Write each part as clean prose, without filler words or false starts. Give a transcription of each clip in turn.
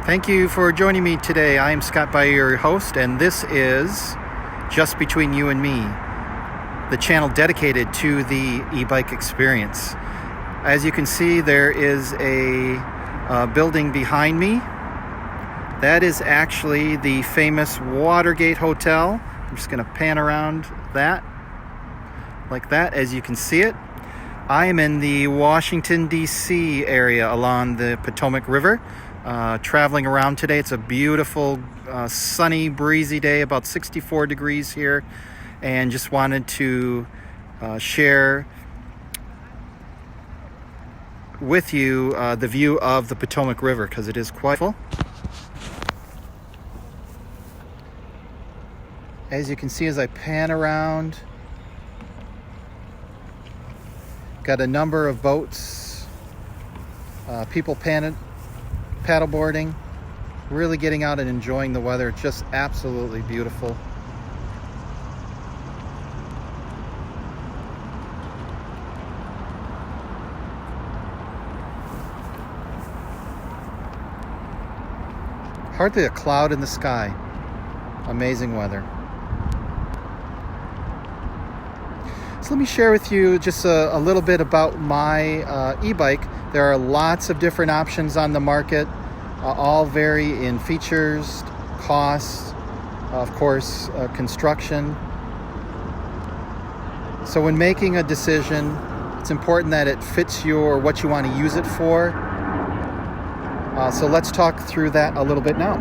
Thank you for joining me today. I am Scott Bayer, your host, and this is Just Between You and Me, the channel dedicated to the e-bike experience. As you can see, there is a building behind me. That is actually the famous Watergate Hotel. I'm just going to pan around that, like that, as you can see it. I am in the Washington, D.C. area along the Potomac River. Traveling around today. It's a beautiful, sunny, breezy day, about 64 degrees here, and just wanted to share with you the view of the Potomac River, because it is quite full. As you can see, as I pan around, got a number of boats, people paddleboarding, really getting out and enjoying the weather. It's just absolutely beautiful. Hardly a cloud in the sky. Amazing weather. So let me share with you just a little bit about my e-bike. There are lots of different options on the market, all vary in features, costs, of course, construction. So when making a decision, it's important that it fits what you want to use it for. So let's talk through that a little bit now.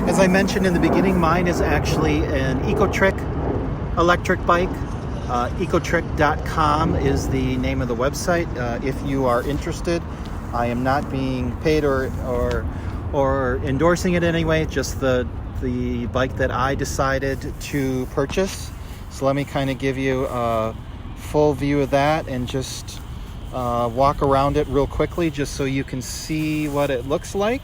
As I mentioned in the beginning, mine is actually an Ecotric electric bike. Ecotric.com is the name of the website. If you are interested, I am not being paid or endorsing it in any way, just the bike that I decided to purchase. So let me kind of give you a full view of that and just walk around it real quickly, just so you can see what it looks like.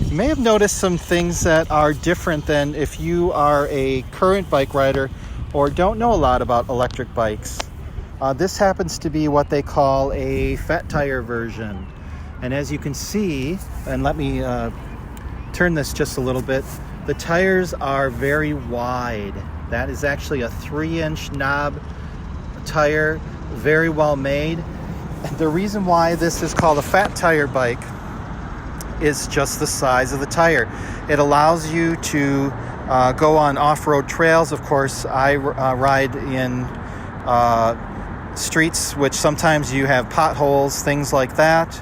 You may have noticed some things that are different than if you are a current bike rider or don't know a lot about electric bikes. This happens to be what they call a fat tire version. And as you can see, and let me turn this just a little bit, the tires are very wide. That is actually a 3-inch knob tire, very well made. The reason why this is called a fat tire bike is just the size of the tire. It allows you to go on off-road trails. Of course, I ride in streets which sometimes you have potholes, things like that.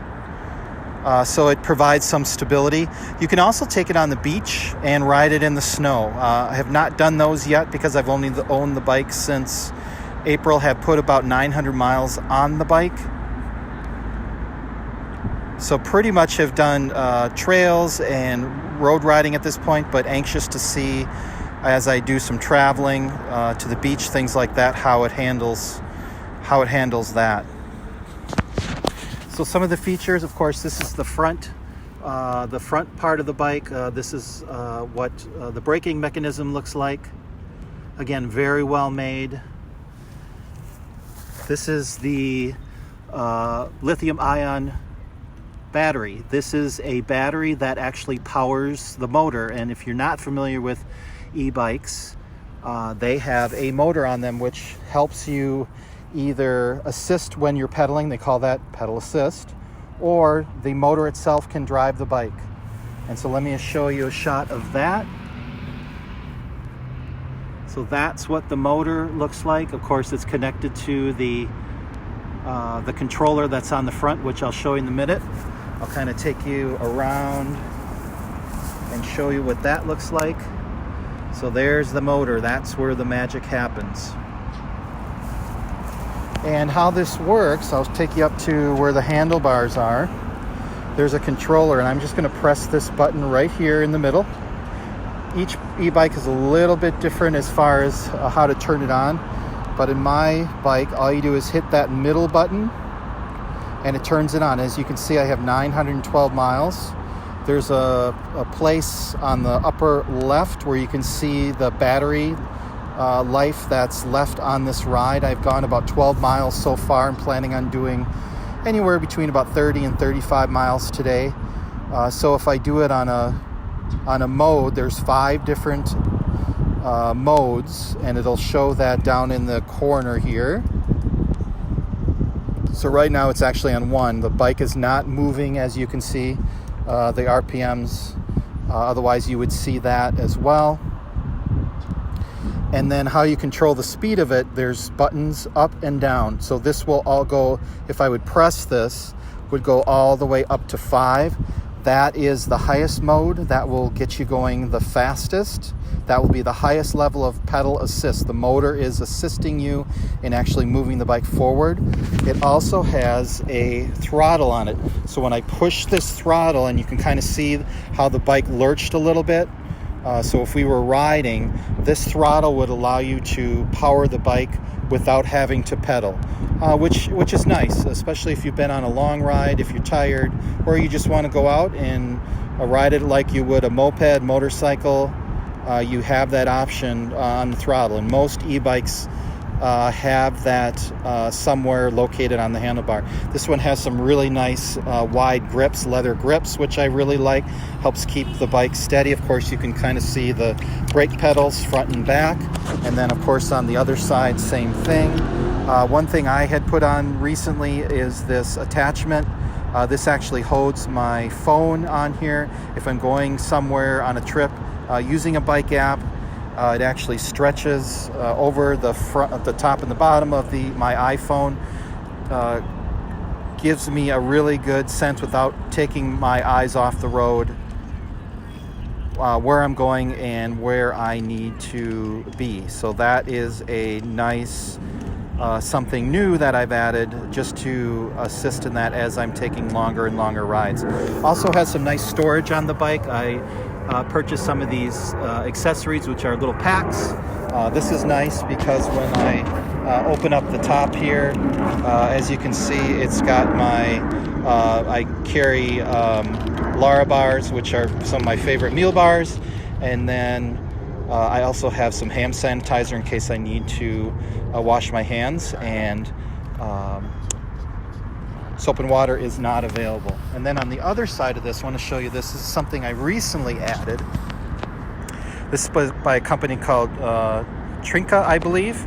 So it provides some stability. You can also take it on the beach and ride it in the snow. I have not done those yet because I've only owned the bike since April, have put about 900 miles on the bike. So pretty much have done trails and road riding at this point, but anxious to see, as I do some traveling to the beach, things like that, how it handles that. So some of the features, of course, this is the front part of the bike. This is what the braking mechanism looks like. Again, very well made. This is the lithium-ion battery. This is a battery that actually powers the motor, and if you're not familiar with e-bikes, they have a motor on them which helps you either assist when you're pedaling, they call that pedal assist, or the motor itself can drive the bike. And so let me show you a shot of that. So that's what the motor looks like. Of course, it's connected to the controller that's on the front, which I'll show you in a minute. I'll kind of take you around and show you what that looks like. So there's the motor. That's where the magic happens. And how this works, I'll take you up to where the handlebars are. There's a controller, and I'm just going to press this button right here in the middle. Each e-bike is a little bit different as far as how to turn it on. But in my bike, all you do is hit that middle button, and it turns it on. As you can see, I have 912 miles. There's a place on the upper left where you can see the battery life that's left on this ride. I've gone about 12 miles so far. I'm planning on doing anywhere between about 30 and 35 miles today. So if I do it on a mode, there's 5 different modes, and it'll show that down in the corner here. So right now it's actually on 1. The bike is not moving, as you can see, the RPMs. Otherwise you would see that as well. And then how you control the speed of it, there's buttons up and down. So this will all go, if I would press this, would go all the way up to 5. That is the highest mode. That will get you going the fastest. That will be the highest level of pedal assist. The motor is assisting you in actually moving the bike forward. It also has a throttle on it. So when I push this throttle, and you can kind of see how the bike lurched a little bit. So if we were riding, this throttle would allow you to power the bike without having to pedal, which is nice, especially if you've been on a long ride, if you're tired, or you just want to go out and ride it like you would a moped, motorcycle. You have that option on the throttle, and most e-bikes have that somewhere located on the handlebar. This one has some really nice wide grips, leather grips, which I really like. Helps keep the bike steady. Of course, you can kind of see the brake pedals front and back, and then of course on the other side, same thing. One thing I had put on recently is this attachment. This actually holds my phone on here. If I'm going somewhere on a trip using a bike app, it actually stretches over the front, the top and the bottom of my iPhone. Gives me a really good sense without taking my eyes off the road where I'm going and where I need to be. So that is a nice something new that I've added just to assist in that as I'm taking longer and longer rides. Also has some nice storage on the bike. I purchased some of these accessories, which are little packs. This is nice because when I open up the top here, as you can see, it's got my I carry Lara bars, which are some of my favorite meal bars, and then I also have some hand sanitizer in case I need to wash my hands, and soap and water is not available. And then on the other side of this, I want to show you, this is something I recently added. This is by a company called Trinka, I believe.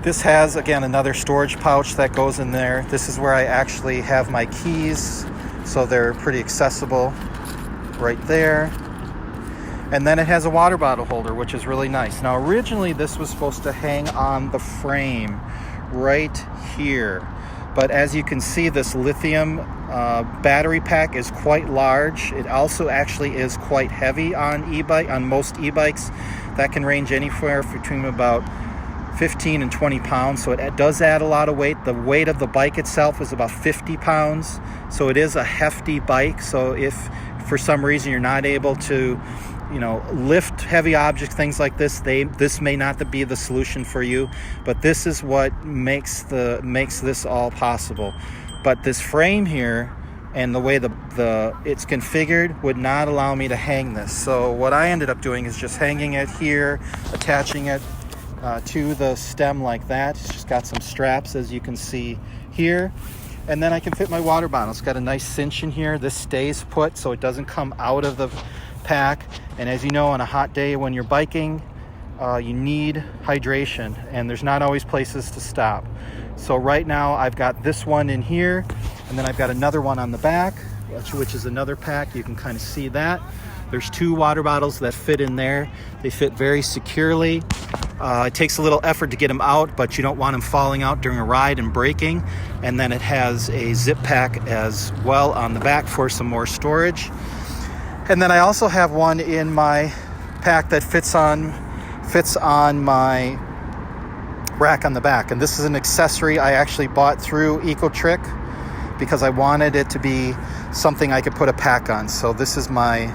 This has, again, another storage pouch that goes in there. This is where I actually have my keys, so they're pretty accessible right there. And then it has a water bottle holder, which is really nice. Now, originally this was supposed to hang on the frame right here. But as you can see, this lithium battery pack is quite large. It also actually is quite heavy on most e-bikes. That can range anywhere between about 15 and 20 pounds. So it does add a lot of weight. The weight of the bike itself is about 50 pounds. So it is a hefty bike. So if for some reason you're not able to lift heavy objects, things like this, this may not be the solution for you, but this is what makes this all possible. But this frame here and the way it's configured would not allow me to hang this. So what I ended up doing is just hanging it here, attaching it to the stem like that. It's just got some straps, as you can see here. And then I can fit my water bottle. It's got a nice cinch in here. This stays put so it doesn't come out of the pack. And as you know, on a hot day when you're biking, you need hydration, and there's not always places to stop. So right now I've got this one in here, and then I've got another one on the back, which is another pack. You can kind of see that. There's 2 water bottles that fit in there. They fit very securely. It takes a little effort to get them out, but you don't want them falling out during a ride and breaking. And then it has a zip pack as well on the back for some more storage. And then I also have one in my pack that fits on my rack on the back. And this is an accessory I actually bought through Ecotric because I wanted it to be something I could put a pack on. So this is my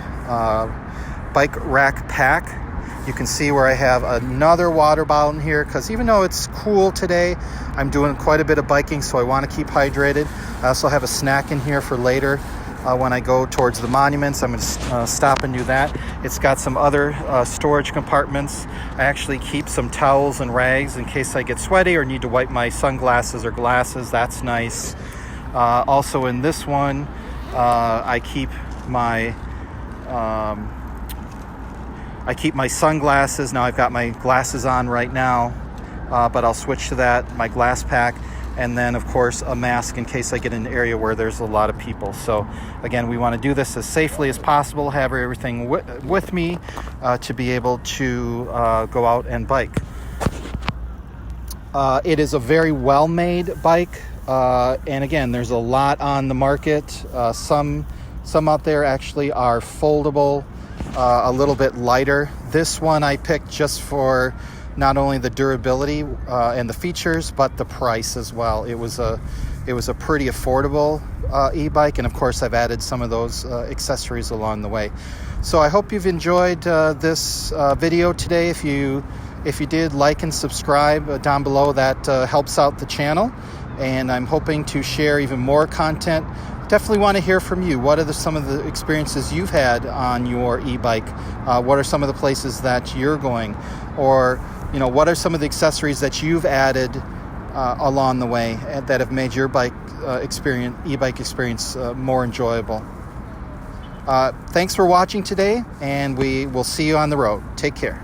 bike rack pack. You can see where I have another water bottle in here, because even though it's cool today, I'm doing quite a bit of biking, so I want to keep hydrated. I also have a snack in here for later. When I go towards the monuments, I'm going to stop and do that. It's got some other storage compartments. I actually keep some towels and rags in case I get sweaty or need to wipe my sunglasses or glasses. That's nice. Also in this one, I keep my sunglasses. Now I've got my glasses on right now, but I'll switch to that, my glass pack. And then, of course, a mask in case I get in an area where there's a lot of people. So, again, we want to do this as safely as possible, have everything with me to be able to go out and bike. It is a very well-made bike. And, again, there's a lot on the market. Some out there actually are foldable, a little bit lighter. This one I picked just for not only the durability and the features, but the price as well. It was a pretty affordable e-bike, and of course I've added some of those accessories along the way. So I hope you've enjoyed this video today. If you did, like and subscribe down below. That helps out the channel, and I'm hoping to share even more content. Definitely want to hear from you. What are some of the experiences you've had on your e-bike? What are some of the places that you're going? Or what are some of the accessories that you've added along the way that have made your e-bike experience more enjoyable? Thanks for watching today, and we will see you on the road. Take care.